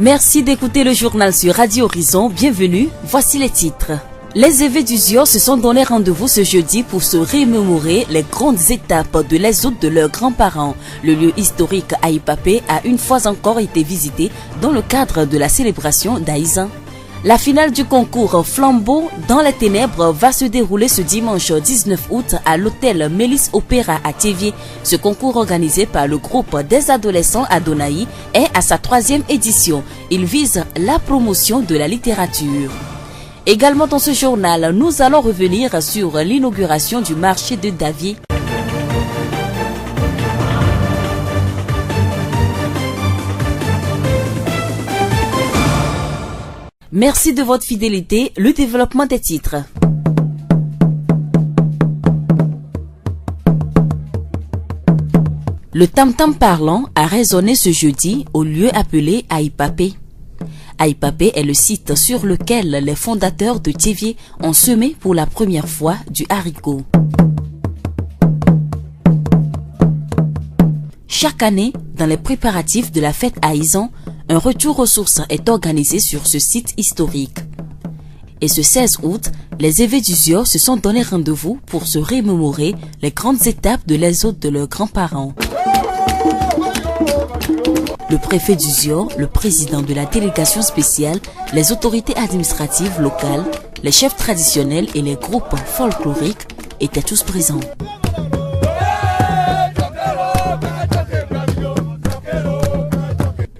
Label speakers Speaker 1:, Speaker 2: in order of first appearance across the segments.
Speaker 1: Merci d'écouter le journal sur Radio Horizon. Bienvenue, voici les titres. Les évêques du Zior se sont donné rendez-vous ce jeudi pour se remémorer les grandes étapes de l'exode de leurs grands-parents. Le lieu historique à Ipapé a une fois encore été visité dans le cadre de la célébration d'Aïzan. La finale du concours Flambeau dans les ténèbres va se dérouler ce dimanche 19 août à l'hôtel Mélis Opéra à Thiéviers. Ce concours organisé par le groupe des adolescents Adonaï est à sa 3e édition. Il vise la promotion de la littérature. Également dans ce journal, nous allons revenir sur l'inauguration du marché de Davier. Merci de votre fidélité. Le développement des titres. Le tam-tam parlant a résonné ce jeudi au lieu appelé Aïpapé. Aïpapé est le site sur lequel les fondateurs de Thiéviers ont semé pour la première fois du haricot. Chaque année, dans les préparatifs de la fête Aïzan, un retour aux sources est organisé sur ce site historique. Et ce 16 août, les évêques du Zior se sont donné rendez-vous pour se remémorer les grandes étapes de l'exode de leurs grands-parents. Le préfet du Zior, le président de la délégation spéciale, les autorités administratives locales, les chefs traditionnels et les groupes folkloriques étaient tous présents.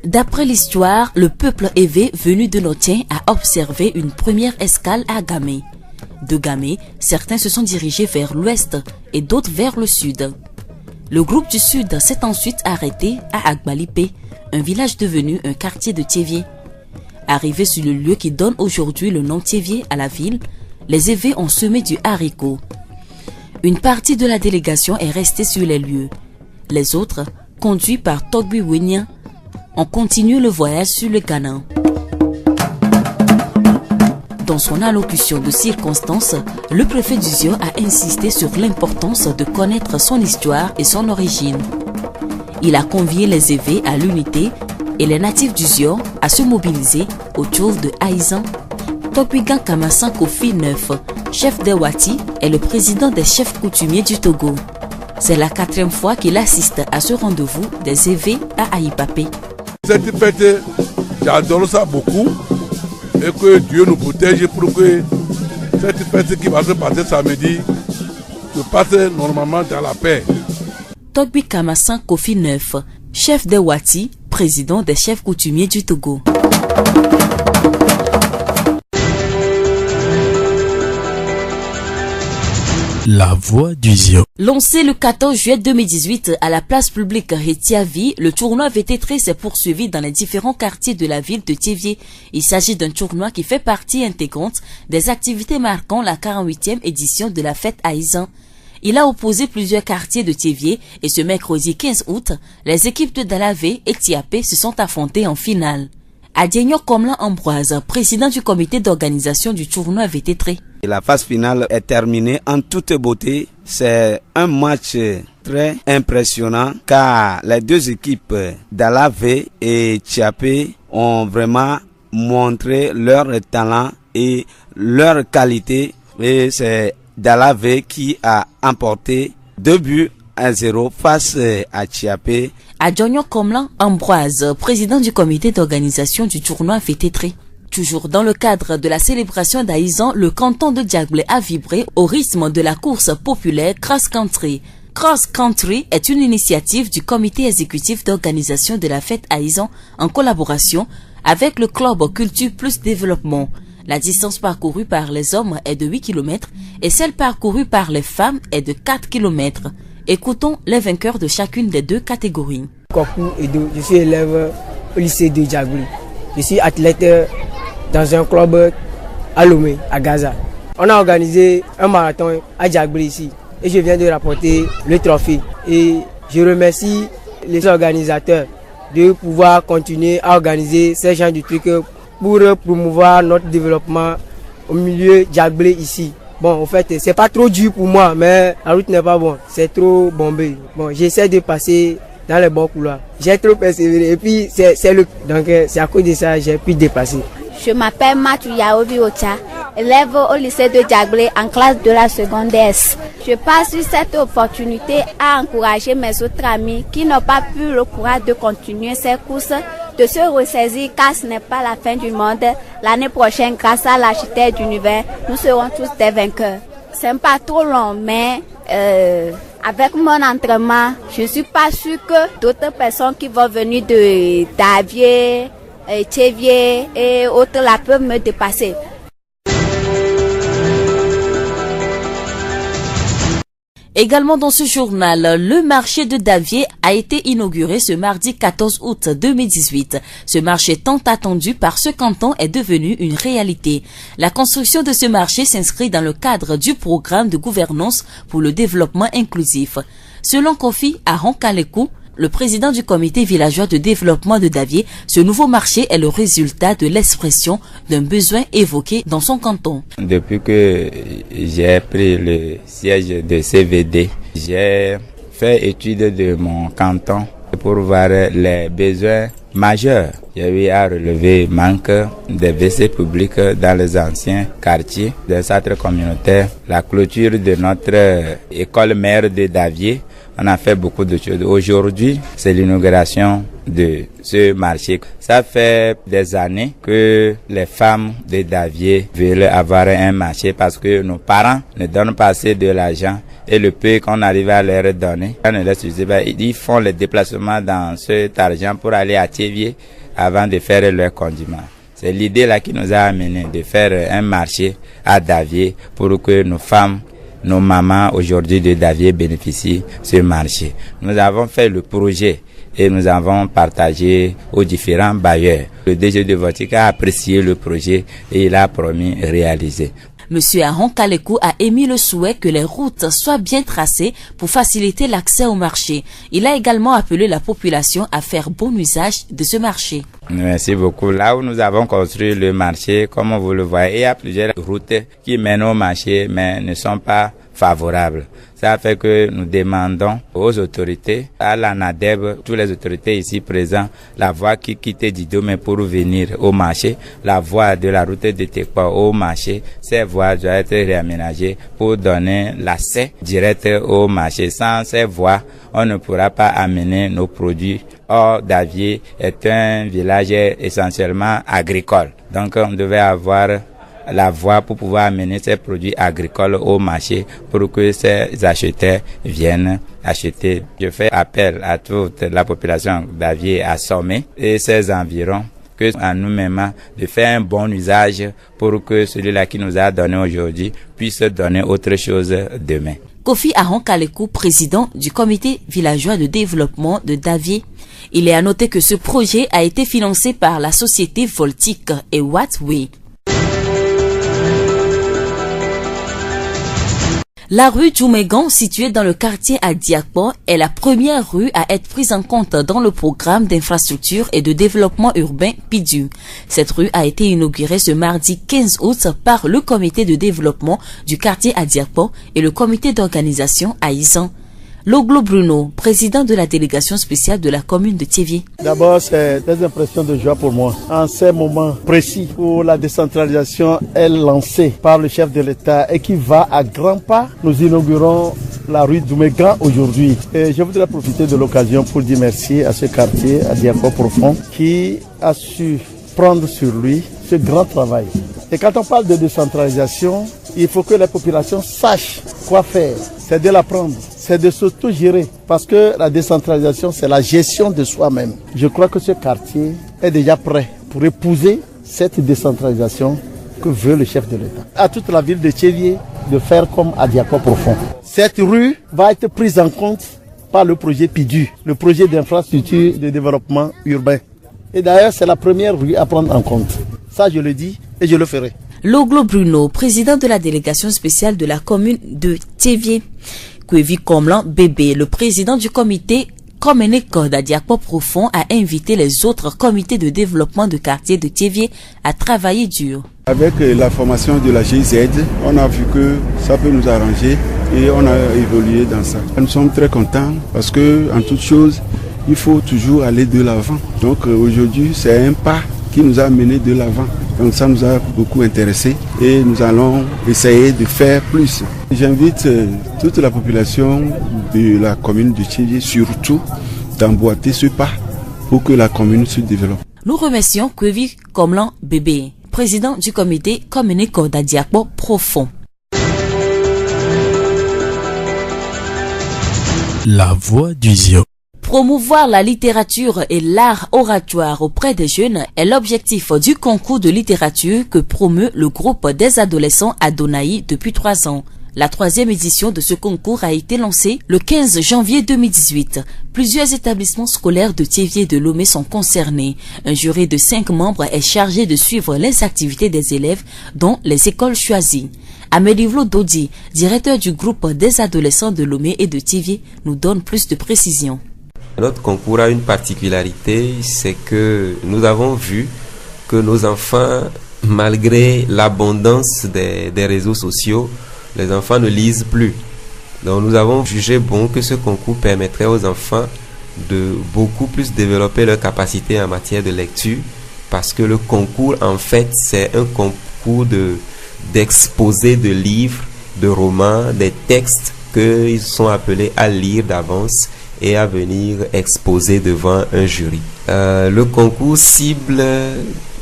Speaker 1: D'après l'histoire, le peuple évé venu de Notien a observé une première escale à Gamé. De Gamé, certains se sont dirigés vers l'ouest et d'autres vers le sud. Le groupe du sud s'est ensuite arrêté à Agbalipé, un village devenu un quartier de Thiéviers. Arrivés sur le lieu qui donne aujourd'hui le nom Thiéviers à la ville, les évés ont semé du haricot. Une partie de la délégation est restée sur les lieux. Les autres, conduits par Togbi Wenyan, on continue le voyage sur le Ghana. Dans son allocution de circonstance, le préfet du Zior a insisté sur l'importance de connaître son histoire et son origine. Il a convié les évêques à l'unité et les natifs du Zior à se mobiliser autour de Aïzan. Tokwigan Kamassan Kofi 9, chef des Wati, est le président des chefs coutumiers du Togo. C'est la 4e fois qu'il assiste à ce rendez-vous des évêques à Aïpapé.
Speaker 2: Cette fête, j'adore ça beaucoup et que Dieu nous protège pour que cette fête qui va se passer samedi se passe normalement dans la paix.
Speaker 1: Togbi Kamassan Kofi 9, chef des Wati, président des chefs coutumiers du Togo.
Speaker 3: La voix du Zior.
Speaker 1: Lancé le 14 juillet 2018 à la place publique Retiavi, le tournoi VT3 s'est poursuivi dans les différents quartiers de la ville de Thiéviers. Il s'agit d'un tournoi qui fait partie intégrante des activités marquant la 48e édition de la fête Aïzan. Il a opposé plusieurs quartiers de Thiéviers et ce mercredi 15 août, les équipes de Dalavé et Tiapé se sont affrontées en finale. Adienyo Komlan Ambroise, président du comité d'organisation du tournoi VT3.
Speaker 4: La phase finale est terminée en toute beauté. C'est un match très impressionnant car les deux équipes Dalavé et Tiapé ont vraiment montré leur talent et leur qualité. Et c'est Dalavé qui a emporté 2-0 face à Tiapé.
Speaker 1: Adienyo Komlan Ambroise, président du comité d'organisation du tournoi VT3. Toujours dans le cadre de la célébration d'Aïzan, le canton de Diaglé a vibré au rythme de la course populaire Cross Country. Cross Country est une initiative du comité exécutif d'organisation de la fête Aïzan en collaboration avec le club Culture Plus Développement. La distance parcourue par les hommes est de 8 km et celle parcourue par les femmes est de 4 km. Écoutons les vainqueurs de chacune des deux catégories.
Speaker 5: Kokou Edo, je suis élève au lycée de Diaglé. Je suis athlète dans un club à Lomé, à Gaza. On a organisé un marathon à Diaglé ici et je viens de rapporter le trophée. Et je remercie les organisateurs de pouvoir continuer à organiser ces genres de trucs pour promouvoir notre développement au milieu Diaglé ici. Bon, en fait, c'est pas trop dur pour moi, mais la route n'est pas bonne. C'est trop bombé. Bon, j'essaie de passer dans les bons couloirs. J'ai trop persévéré et puis c'est à cause de ça que j'ai pu dépasser.
Speaker 6: Je m'appelle Mathieu Yaobi Ocha, élève au lycée de Diaglé en classe de la seconde S. Je passe sur cette opportunité à encourager mes autres amis qui n'ont pas pu le courage de continuer ces courses, de se ressaisir car ce n'est pas la fin du monde. L'année prochaine, grâce à l'architecte d'univers, nous serons tous des vainqueurs. C'est pas trop long, mais avec mon entraînement, je suis pas sûre que d'autres personnes qui vont venir de Davier, Thévier et autres là peuvent me dépasser.
Speaker 1: Également dans ce journal, le marché de Davier a été inauguré ce mardi 14 août 2018. Ce marché tant attendu par ce canton est devenu une réalité. La construction de ce marché s'inscrit dans le cadre du programme de gouvernance pour le développement inclusif. Selon Kofi Aron-Kalekou, le président du comité villageois de développement de Davier, ce nouveau marché est le résultat de l'expression d'un besoin évoqué dans son canton.
Speaker 7: Depuis que j'ai pris le siège de CVD, j'ai fait étude de mon canton pour voir les besoins majeurs. J'ai eu à relever le manque des WC publics dans les anciens quartiers, des centres communautaires, la clôture de notre école mère de Davier. On a fait beaucoup de choses. Aujourd'hui, c'est l'inauguration de ce marché. Ça fait des années que les femmes de Davier veulent avoir un marché parce que nos parents ne donnent pas assez de l'argent et le peu qu'on arrive à leur donner, on ne laisse utiliser. Ils font les déplacements dans cet argent pour aller à Thévier avant de faire leur condiment. C'est l'idée là qui nous a amené de faire un marché à Davier pour que nos femmes, nos mamans aujourd'hui de Davier bénéficient de ce marché. Nous avons fait le projet et nous avons partagé aux différents bailleurs. Le DG de Votique a apprécié le projet et il a promis réaliser.
Speaker 1: Monsieur Aron-Kalekou a émis le souhait que les routes soient bien tracées pour faciliter l'accès au marché. Il a également appelé la population à faire bon usage de ce marché.
Speaker 7: Merci beaucoup. Là où nous avons construit le marché, comme vous le voyez, il y a plusieurs routes qui mènent au marché mais ne sont pas favorables. Ça fait que nous demandons aux autorités, à la NADEB, toutes les autorités ici présentes, la voie qui quitte Didome pour venir au marché, la voie de la route de Tekpa au marché, ces voies doivent être réaménagées pour donner l'accès direct au marché. Sans ces voies, on ne pourra pas amener nos produits. Or, Davier est un village essentiellement agricole. Donc, on devait avoir la voie pour pouvoir amener ces produits agricoles au marché pour que ces acheteurs viennent acheter. Je fais appel à toute la population Davier à Sommet et ses environs que à nous-mêmes de faire un bon usage pour que celui-là qui nous a donné aujourd'hui puisse donner autre chose demain.
Speaker 1: Kofi Aron-Kalekou, président du comité villageois de développement de Davier. Il est à noter que ce projet a été financé par la société Voltique et Wattway. La rue Djoumégan, située dans le quartier à Diakpo, est la première rue à être prise en compte dans le programme d'infrastructure et de développement urbain PIDU. Cette rue a été inaugurée ce mardi 15 août par le comité de développement du quartier à Diakpo et le comité d'organisation à Isan. Loglo Bruno, président de la délégation spéciale de la commune de Thévier.
Speaker 8: D'abord, c'est des impressions de joie pour moi. En ces moments précis où la décentralisation est lancée par le chef de l'État et qui va à grands pas, nous inaugurons la rue Djoumégan aujourd'hui. Et je voudrais profiter de l'occasion pour dire merci à ce quartier, à Diakpo Profond, qui a su prendre sur lui ce grand travail. Et quand on parle de décentralisation, il faut que les populations sachent quoi faire. C'est de l'apprendre, c'est de s'auto-gérer. Parce que la décentralisation, c'est la gestion de soi-même. Je crois que ce quartier est déjà prêt pour épouser cette décentralisation que veut le chef de l'État. À toute la ville de Thévier de faire comme à Diakpo Profond. Cette rue va être prise en compte par le projet PIDU, le projet d'infrastructure de développement urbain. Et d'ailleurs, c'est la première rue à prendre en compte. Ça, je le dis et je le ferai.
Speaker 1: Loglo Bruno, président de la délégation spéciale de la commune de Thévier. Kwevi Komlan Bébé, le président du comité Komeneko d'Adiakpo Profond, a invité les autres comités de développement de quartier de Thévier à travailler dur.
Speaker 9: Avec la formation de la GIZ, on a vu que ça peut nous arranger et on a évolué dans ça. Nous sommes très contents parce que, en toute chose, il faut toujours aller de l'avant. Donc aujourd'hui, c'est un pas qui nous a mené de l'avant. Donc ça nous a beaucoup intéressé et nous allons essayer de faire plus. J'invite toute la population de la commune de Thiévié surtout d'emboîter ce pas pour que la commune se développe.
Speaker 1: Nous remercions Kwevi Komlan Bébé, président du comité communique d'Adiakpo Profond.
Speaker 3: La voix du Zio.
Speaker 1: Promouvoir la littérature et l'art oratoire auprès des jeunes est l'objectif du concours de littérature que promeut le groupe des adolescents Adonai depuis 3 ans. La 3e édition de ce concours a été lancée le 15 janvier 2018. Plusieurs établissements scolaires de Thiévié et de Lomé sont concernés. Un jury de 5 membres est chargé de suivre les activités des élèves, dont les écoles choisies. Amédivlo Dodi, directeur du groupe des adolescents de Lomé et de Thiévié, nous donne plus de précisions.
Speaker 10: Notre concours a une particularité, c'est que nous avons vu que nos enfants, malgré l'abondance des réseaux sociaux, les enfants ne lisent plus. Donc nous avons jugé bon que ce concours permettrait aux enfants de beaucoup plus développer leur capacité en matière de lecture, parce que le concours, en fait, c'est un concours d'exposé de livres, de romans, des textes qu'ils sont appelés à lire d'avance et à venir exposer devant un jury. Le concours cible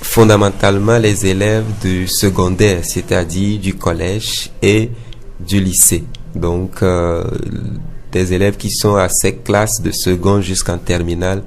Speaker 10: fondamentalement les élèves du secondaire, c'est-à-dire du collège et du lycée. Donc, des élèves qui sont à cette classe de seconde jusqu'en terminale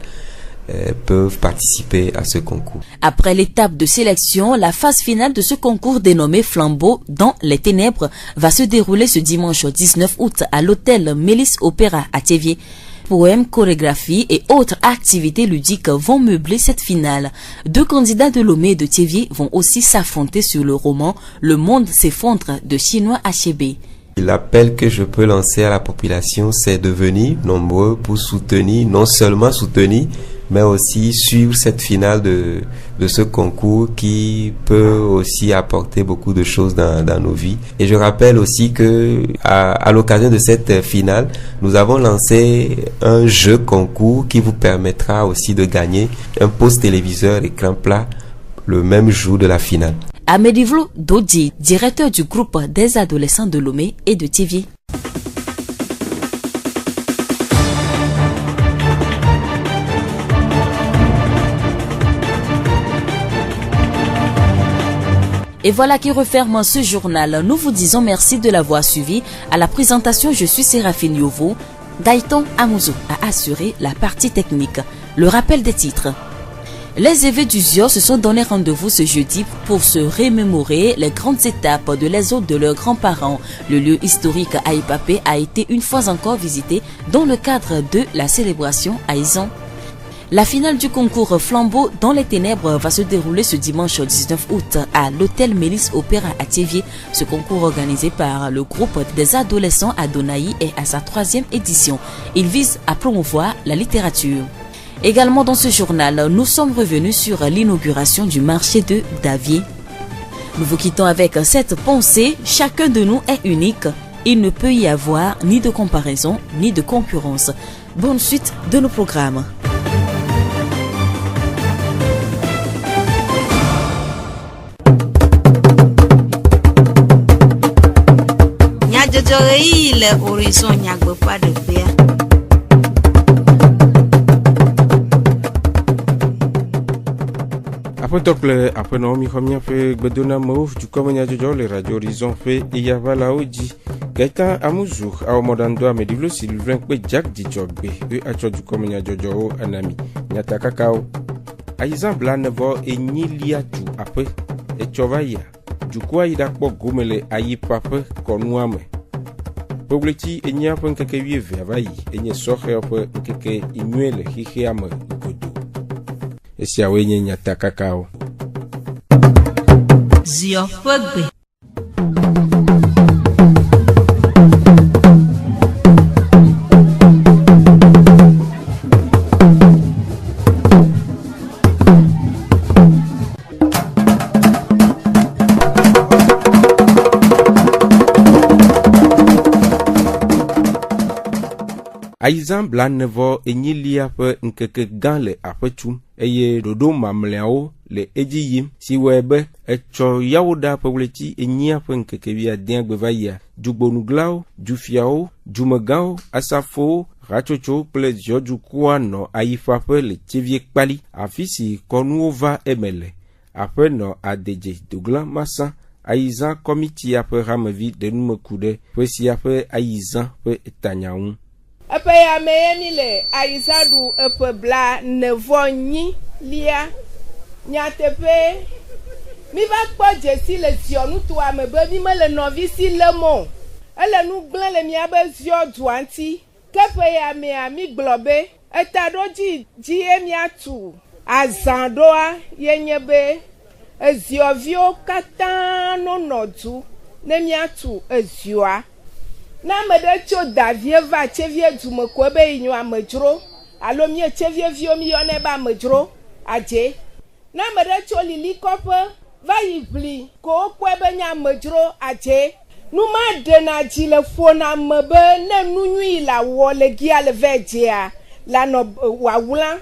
Speaker 10: peuvent participer à ce concours.
Speaker 1: Après l'étape de sélection, la phase finale de ce concours dénommé Flambeau dans les ténèbres va se dérouler ce dimanche 19 août à l'hôtel Mélis Opéra à Thiévié. Poèmes, chorégraphies et autres activités ludiques vont meubler cette finale. 2 candidats de Lomé et de Thiévié vont aussi s'affronter sur le roman Le monde s'effondre de Chinua Achebe.
Speaker 10: L'appel que je peux lancer à la population, c'est de venir nombreux pour soutenir, non seulement soutenir, mais aussi suivre cette finale de ce concours qui peut aussi apporter beaucoup de choses dans nos vies. Et je rappelle aussi que à l'occasion de cette finale, nous avons lancé un jeu concours qui vous permettra aussi de gagner un poste téléviseur écran plat le même jour de la finale.
Speaker 1: Amédivlo Dodi, directeur du groupe des adolescents de Lomé et de Thiévié. Et voilà qui referme ce journal. Nous vous disons merci de l'avoir suivi. À la présentation, je suis Séraphine Yovo. Gaëtan Amouzou a assuré la partie technique. Le rappel des titres. Les évêques du Zio se sont donné rendez-vous ce jeudi pour se remémorer les grandes étapes de l'exode de leurs grands-parents. Le lieu historique à Ipapé a été une fois encore visité dans le cadre de la célébration à Izon. La finale du concours Flambeau dans les ténèbres va se dérouler ce dimanche 19 août à l'hôtel Mélis Opéra à Thiévié. Ce concours organisé par le groupe des adolescents Adonai est à sa 3e édition. Il vise à promouvoir la littérature. Également dans ce journal, nous sommes revenus sur l'inauguration du marché de Davier. Nous vous quittons avec cette pensée, chacun de nous est unique. Il ne peut y avoir ni de comparaison ni de concurrence. Bonne suite de nos programmes.
Speaker 11: Horizon nyagbe pas de paix.
Speaker 12: Après tocle après Naomi Khomia fait Gbedona Mouf du Komenya Jojo le Radio Horizon fait Iyava Oji Gaëtan Amouzou a Modando Amédivlo Sylvain Kwe Jack Dijogbe e acho du Komenya Jojo Anami Nyata Kakao Aizan Blanevo e Nilia tu après e Chovaya du quoi il a pas gomele ayi pape konuame Pobleti enya pen keke wieve avayi enye sohe ope keke inuele hihe ame godo. Esi awenye nyata kakao.
Speaker 11: Zio fogbe.
Speaker 12: Aizan blanevo enyilia ƒe nkeke gã le aƒetum eye ɖoɖo mamlɛawo le edzi yim si wɔe be etsɔ yawo ɖa ƒe ɣleti enyia ƒe nkeke wuiadea gbe va yia. Dzugbonuglawo, dzufiawo, dzumegãwo, asafowo, hatsotsowo kple ziɔdzukuwoa nɔ ayifaƒe le tsevie kpali afi si kɔnuwo va eme le. Aƒenɔ Adedze Doglan Masa Aizan kɔmitia ƒe hamevi ɖe numeku ɖe ƒe sia ƒe Aizan ƒe etanya ŋu.
Speaker 13: Eƒe ya me ye mi le Aizan ɖu eƒe bla nevɔ nyi lia. Nyateƒe mi va kpɔ dzesi le ziɔnutoa me be mi me le nɔvi si lém o. Ele nu gblẽ le miabe ziɔdua ŋuti. Ke ƒe ya mea mi gblɔ be eta ɖo dzi ye miatu azã ɖoa ye nye be eziɔviwo katã nonɔ du ne miatu ezioa. Na ame ɖe tso davie va tsevie dume ko be yi nyo amedzro alo mie tsevieviwo mi yɔnɛ be amedzro adze. Na ame ɖe tso lilikɔƒe va yi ʋli ko wokpɔe be nye amedzro adze. Nu ma ɖena dzi le ƒona me be ne nu nyui la wɔ le gia le ve dzea la nɔ wawula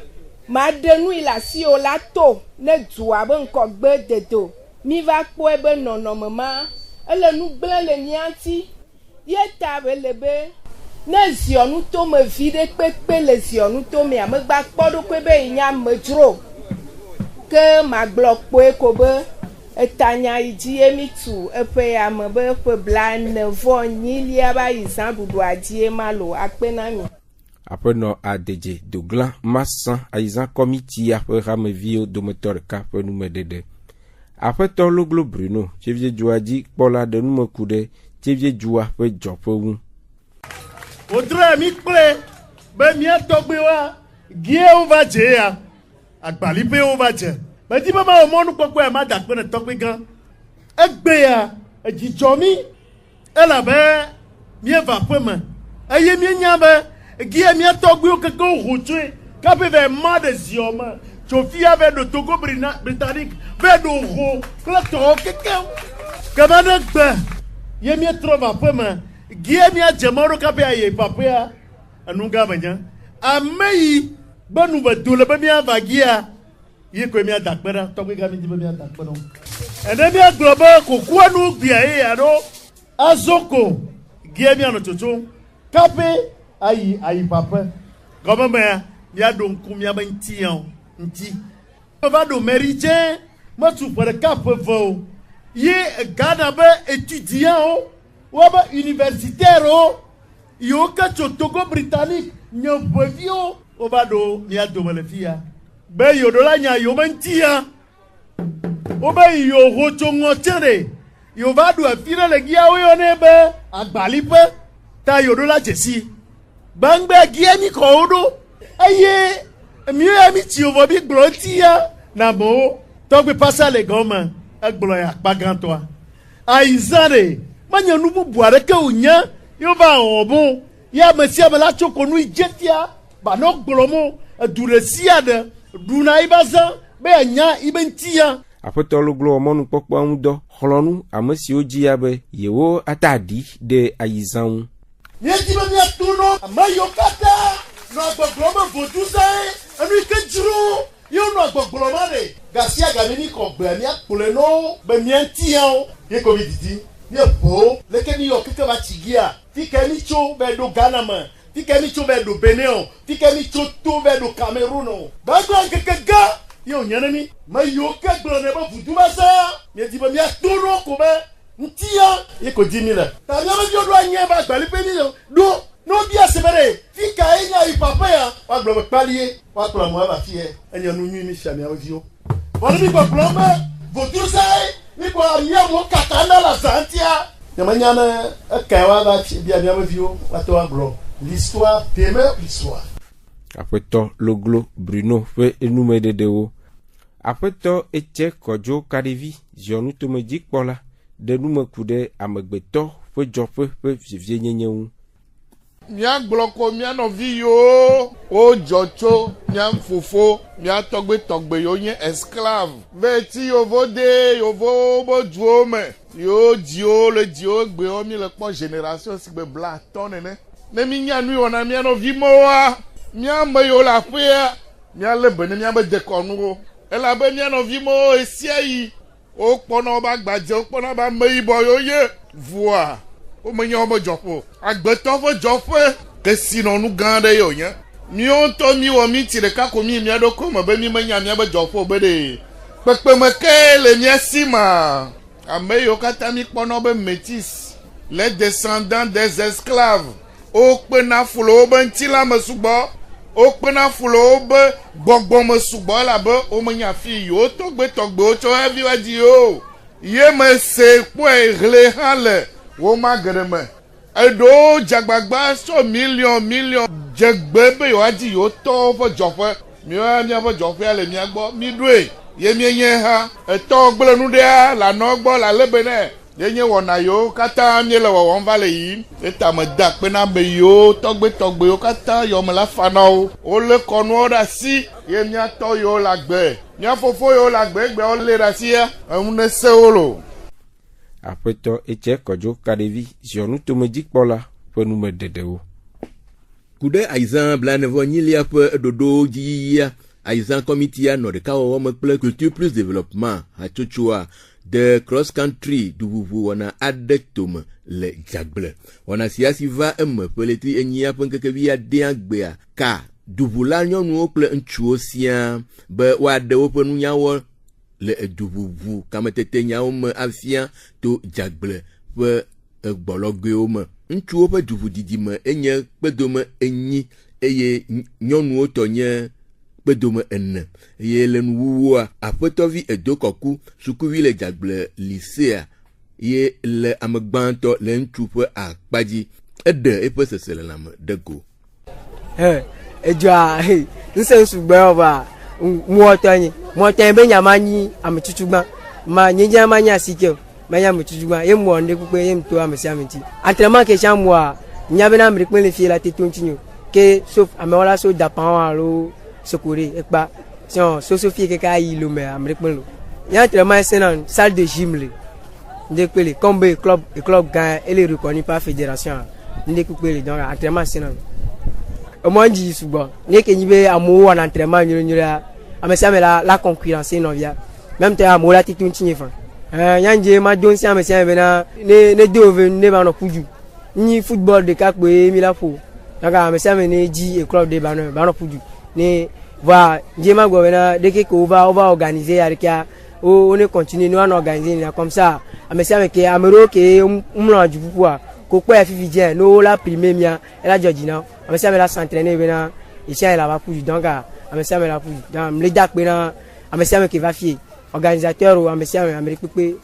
Speaker 13: ma ɖe nui le asiwo la to ne dua be ŋkɔgbe dedo. Mi va kpɔe be nɔnɔme ma ele nu gblẽ le mia ŋuti. Ye ta be le be ne ziɔnu tome vi ɖe kpekpe le ziɔnu tome amegba kpɔ ɖokpe be yi nye amedzro ke magblɔ kpoe ko be etanya yi dzi ye mi tu eƒe yame be ƒe bla nevɔ nyilia ba yi zã ɖuɖua dzi ye ma lo akpe na mi.
Speaker 12: Aƒenɔ Adedze Doglan Masa Aizan kɔmitia ƒe hameviwo dometɔ ɖeka ƒe numeɖeɖe. Aƒetɔ Loglo Bruno tsevie dzua dzi kpɔla ɖe numeku ɖe tsevie dzua ƒe dzɔƒe ŋu.
Speaker 8: Wodre mi kple be mia tɔgbewoa giewo va dze ya agbalipewo va dze. Medi be ma mɔnu kpɔkpɔ ya ma da kpe ne tɔgbe gã. Egbe ya edzidzɔ mi elabe mieva ƒe me eye mienya be gie mia tɔgbewo keke ho tsoe kape ve ma de ziɔ me tso fia ve do Togo Britannique ve do ho kple tɔwo keke. Kebe ne gbe ye mia trɔ va ƒe me gie mia dze mɔ ɖo kape ayi papea enu gã menya. Ame yi be nu be do le be miava gia ye ko mia da kpe ɖa tɔgbe gã mi di be mia da kpe ɖa. Ene mia gblɔ be kokua nu gbia ye aɖo azoko gie mia nɔ tsotso kape ayi pape. Gɔme mea mia ɖo ŋku mia be ŋti. Va ɖo Méridien metu ƒe ɖeka ƒe ve o. Ye Ghana be étudiants wobe universitaires yiwo ke tso Togo Britannique nye ʋeviwo wova ɖo mia dome le fia. Be yoɖo la nya yewo be ŋtia. Wobe yewo tso ŋɔtse ɖe. Yewo va ɖo afi ɖe le gia woyɔnɛ be agbaliƒe ta yoɖo la dzesi. Bangbe gia mi kɔ wo ɖo. Eye miya mi tsi wo bi gblɔ ŋtia na amewo. Tɔgbe pasa le gɔme egblɔ ya akpa gãtɔa. Aizan ɖe menye nu bubu aɖeke wònye yewo va wɔ mo. Ya ame sia ame la tso ko nu dzetia ba nɔ gblɔ mo edu ɖe sia ɖe ɖuna yi ba zã be anya yi be ŋtia.
Speaker 12: Aƒetɔ Loglo mɔnukpɔkpɔ ŋu dɔ xlɔnu ame siwo dzia be yewo ata aɖi ɖe Aizan ŋu.
Speaker 8: Miedi be miatu nɔ ame yiwo katã nɔ gbɔgblɔ be vodu zãe enu yi ke dzro yewo nɔ gbɔgblɔ ma ɖe. Gasia game mi kɔ gbea miakplɔe nɔ be mia ŋtiawo ye ko mi didi mie ʋewo leke mi yɔ keke va tsi gia fike mi tso be ɖo Ghana me fike mi tso be ɖo Benin o fike mi tso to be ɖo Cameroun o. Gbagblɔ keke gã ye wònye ne mi me yiwo ke gblɔ ne be vudu va zã miedi be miato nɔ ko be ŋtia ye ko di mi le. Ta miabe viwo ɖo anyi be agbaliƒe mi ɖo n'obia se be ɖe fika ye nya yi papa ya woagblɔ be kpalie woakplɔ mo ava fie enye nu nyui mi fia miabe viwo. Bɔn mi gbɔgblɔ be vodu zãe mi gbɔ miawo katã na le azã ŋtia. Nyemenya ne ekae woava bia miabe viwo woate woagblɔ l'histoire demeure l'histoire.
Speaker 12: Aƒetɔ Loglo Bruno ƒe enumeɖeɖewo. Aƒetɔ Etse Kɔdzo Kaɖevi ziɔnutomedzikpɔla ɖe numeku ɖe amegbetɔ ƒe dzɔƒe ƒe vivienyenye ŋu.
Speaker 14: Miagblɔ ko mia nɔvi yiwo wodzɔ tso mia fofo mia tɔgbe yiwo nye esclave ve ti yovo de yovo bo duwo me yiwo dziwo le dziwo gbewo mi le kpɔ génération si gbe bla atɔ nene ne mi nya nu ona mi no vi moa mi ame yo la pe mi ale be ne mi ame de konu ela be mi no vi mo esia yi o pona ba gbaje o pona ba me ibo yo ye voa o me nya o jofo agbeto fo jofo ke sino nu gande yo nya mi on to mi wo mi tire ka ko mi ado ko mo be mi me nya mi be jofo be de pepe me ke le mi sima ame yo kata mi pona be métis les descendants des esclaves o pena fulo be ntila me subo o pena fulo be gbogbo me subo la be o me nya fi yo togbe o cho heavy wadi o ye me se po egle hale wo ma greme edo jagbagba so million jegbe yo adi yo to fo jofo mi o mi fo jofo ale mi agbo mi due ye mi yen ha eto gblenu de la no gbo la lebene ye yen wona yo kata mi le wo won vale yi eta me da pe na be yo togbe yo kata yo me la fana o le konu oda si ye mi ato yo la gbe mi afofo yo la gbe o le ra si ya un se olo
Speaker 12: apeto eche kojo kadevi jonu to me dikpola penu me dedeo
Speaker 15: kude aizan blanevo nyilia pe dodo jia aizan committee no de kawo me kple culture plus développement achochua de cross country dububu wana adetom le jagble wana siasi va em peleti enyia penkeke via diagbea ka dubula nyonu kple ntchuo sia be wa de openu nyawo le dububu kametete nyawo me afia to jagble pe egbologo me ntchuo pe dubu didime enye pedome enyi eye nyonu otonye bedome ene ye le nuwa apetovi edokoku sukuvi le jagble lycée ye le amegbanto le ntrupe akpaji ede epe sesele lame dego
Speaker 5: eja nse sugbe oba muotanyi be nyamanyi amechuchugba ma nyenya manya sike manya mechuchugba ye mu onde kupe ye mto amesi amenti entraînement ke chamwa nyabe na mrikpe le fie la tetontinyo ke sauf ameola so dapan alo secourir et pas si Sophie qui a eu le mais américain il y a tellement une salle de gym les comme club gagne elle est reconnue par fédération les couper donc entraînement c'est non au moins dit souvent les qui y a amour en entraînement mais ça mais la concurrence non via même temps amour la titune fin yanje ma don si mais ça bena ne deux ne ba no puju ni football de cap mi la fo donc mais ça mais ne dit club de ba no puju ne va Djema Govena dès qu'on va organiser avec on est continuer nous on organiser comme ça mais ça avec amero que on du pouvoir ko kwa fifi dia no la primer mia et la Georgina mais ça la s'entraîner bena et ça elle va pour donc mais ça la pour dans les dak bena mais ça qui va fier organisateur ou mais ça Amérique pe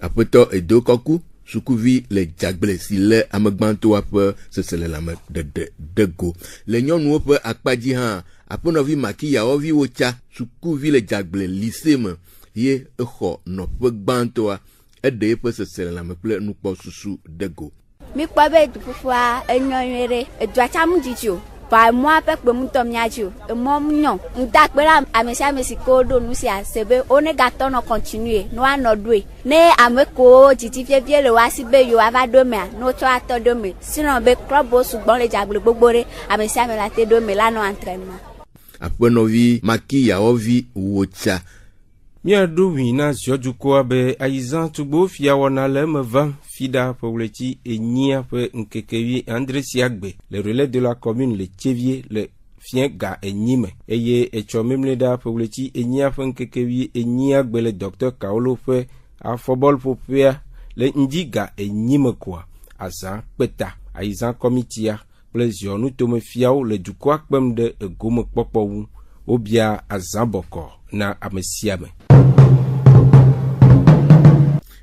Speaker 15: apeto edokoku sukuvi le jagble si le amegbanto ape sesele lame de go le nyonu pe akpaji ha aponovi maki ya ovi ocha sukuvi le jagble lycée me ye eho no pe gbanto a ede pe sesele lame ple nukpo susu de go
Speaker 6: mi kwa be dufua enyonwere edwachamu jijo pa mo apekpe mu to miaju mo nyon ndakpera amesi kodo nu sia sebe one gato no continue no anodwe ne ameko titi fiefie le wa sibe yo avadome no to atodome sinon be club o sugbon le jagble gbogbore amesi la te dome la no entraînement
Speaker 15: apenovi maki ya ovi wocha
Speaker 12: mia do wina jojuko abe aizan tugbo fia wona le meva fida pouleti enyia pe nkekewi André Siagbe le relais de la commune le Tchevier le fien ga enyime eye echomemleda pouleti enyia pe nkekewi enyia gbe le docteur Kaolo pe a football populaire le ndiga enyime kwa azan peta aizan komitia plaisir nous tome fiao le dukwa kpem de egome kpokpo wu obia azan boko na amesiame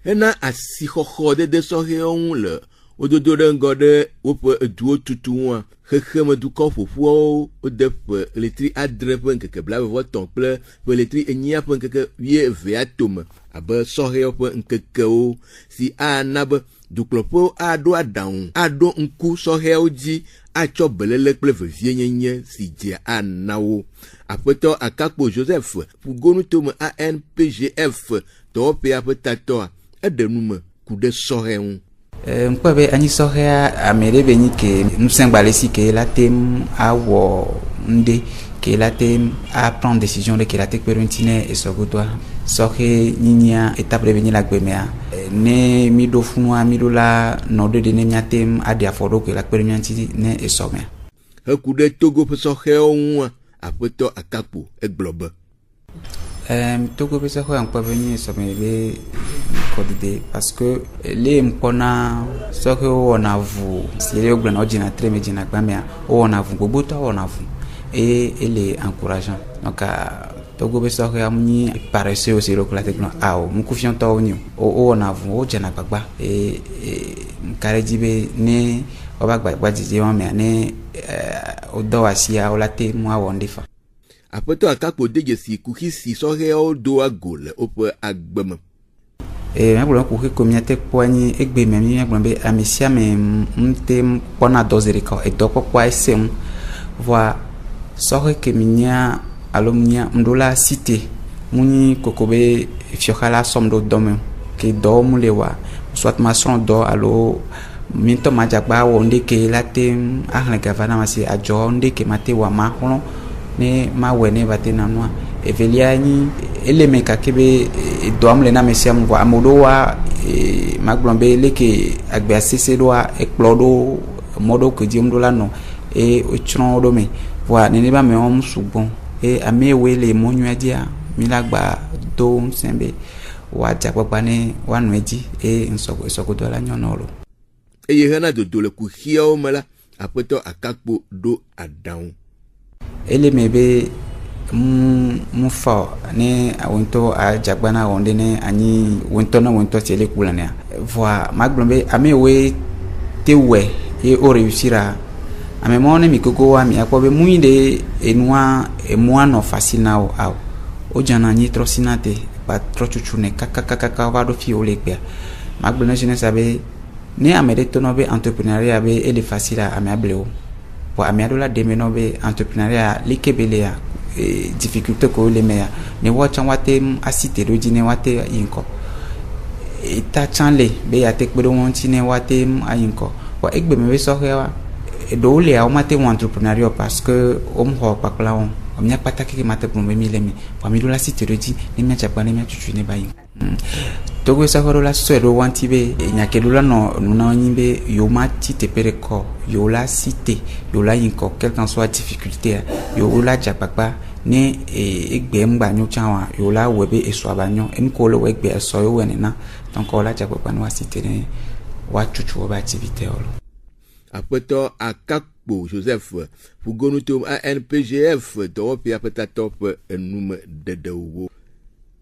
Speaker 15: ena asihoho de sohe on le ododo de ngode ope duo tutu wa khekhem du ko fofuo odef letri adrepe nkeke bla vo ton ple letri enyia pe nkeke wie ve atom abe sohe ope nkeke o si anab du klopo ado adan ado nku sohe oji acho belele ple vie nyenye si dia anawo apeto akakpo Joseph pugonu tome ANPGF to pe apetato edenume kude sohe un
Speaker 16: Mkwabe ani sohea amere benyi ke nusengbale ke la tem awo nde ke la tem a prendre décision de ke la tek perentine et sogotoa sohe ninia étape de benyi la gbemea ne mi do funwa mi do la no de ne nyatem adi afodo ke la perentine ne et somea
Speaker 15: Hekude Togo pe sohe onwa apeto akapo eglobe
Speaker 16: Togo pe sohe mkwabe ni somebe kodide parce que les mpona soke on a vu si les oglen ordina très medina gbamia on a vu gobuta on a vu et il est encourageant donc Togo be soke amni paraissait aussi le la techno ao mu confiant to oni on a vu o jana gbagba et mkarejibe ne obagba jije wa me ne odo asia o late mu awondefa
Speaker 15: apeto akapo dejesi kuhisi soke o do agol opo agbem
Speaker 16: me bolo ko ke communauté poani egbe me mi bolo be amisia me mte pona dozeri ko e doko kwa sem voi sohe ke minya alomnia mdola cité muni kokobe fiokala somdo dome ke do mulewa soit maçon do alo minto majagba wonde ke late ahla gavana masi ajo onde ke mate wa maholo ne ma wene batena noa eveliani eleme kakebe doamle na mesiam vo amodowa maglombe leke agbe asese doa ekplodo modo ke diomdo la no e ochron do me vo ne ba me om sugbon e amewe le monyu adia milagba do sembe wa japapa ne wa nwedi e nsoko do la nyonolo
Speaker 15: e yehana do le ku hiao mala apeto akakpo do adown
Speaker 16: ele mebe mufa ne wonto a jagbana wonde ne ani wonto na wonto tele kulane voi maglombe amewe tewe e o réussira ame mone mikoko wa mi akobe muinde enwa emwa no fascina o jana ni trosinate ba trochuchune kaka va do fi o lekbe maglone je ne sabe ne amere tono be entrepreneuriat be ele facile a ameableo pour amiadola demeno be entrepreneuriat likebelea difficulté ko le meya ne wacha wate asite rojine wate inko ita chanle be ya tekbedo wontine wate ayinko wa egbe me so hewa do le a mate entrepreneuriat parce que ho pakla on omnya pataki ki mate pour me milemi pour mi do la site roji ne mia chapa ne mia chuchu ne bayin Togo sa la swero wantibe nyakedula no nuna nyimbe yoma tite pereko yola cité yola inko quelle qu'en soit difficulté yola japapa ne egbe mgba nyu chawa yola webe eswabanyo emko le wegbe esoyo wenena donc ola japapa no cité ne wa chuchu oba activité olo
Speaker 15: apeto akakpo Joseph fugonutum ANPGF do pia petatop enum dedewo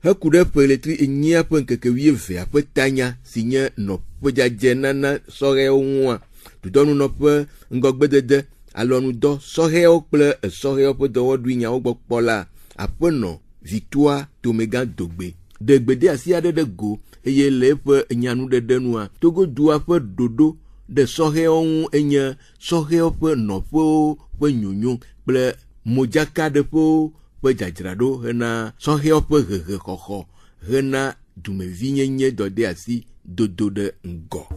Speaker 15: Hekude peletri enyia penkeke wieve apetanya sinya no pejajena na sore onwa tu donu no pe ngogbedede alonu do sore okple sore opedo wodunya ogbopola apeno victoire tomega dogbe degbede asia de go eye lepe enyanu de denua togo dua pe dodo de sore on enya sore ope no pe nyonyo ple mojaka de po jajrado hena soheo pe koko hena dumevinyenye dode asi dodo de ngo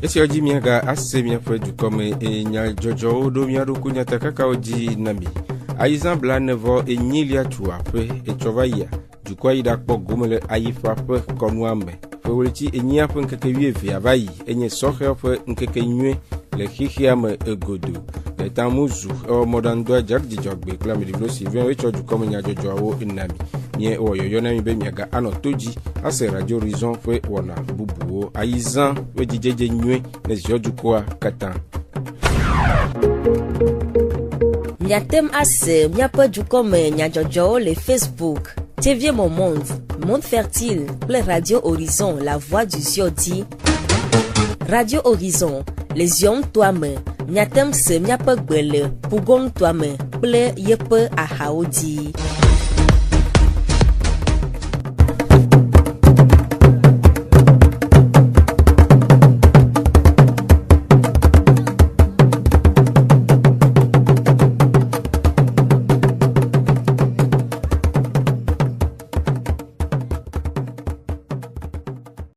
Speaker 12: esi oji miaga ase mia fe du comme enya jojo odo mia ro kunya takaka oji nabi aizan bla nevo enyilia tu ape e chovaya du kwa ida kpo gomele ayifa pe konwame fe woliti enyia pe nkeke wieve avayi enye soheo pe nkeke nyue le hihiame egodo tamuzu o modando jardi jogbe klami di blosi vien we choju comme nya jojo awo inami nie o yoyo na mi be miaga ano toji ase radio horizon fe wona bubuo aizan we jijeje nywe ne joju kwa katan
Speaker 1: Nyatem ase miapo du comme nya jojo le Facebook TV Mon Monde Fertile, le Radio Horizon, la voix du Ziodi. Radio Horizon, les yom toi-même. Nyatem se miapo gbele, pougon toi-même, ple yepe a haodi.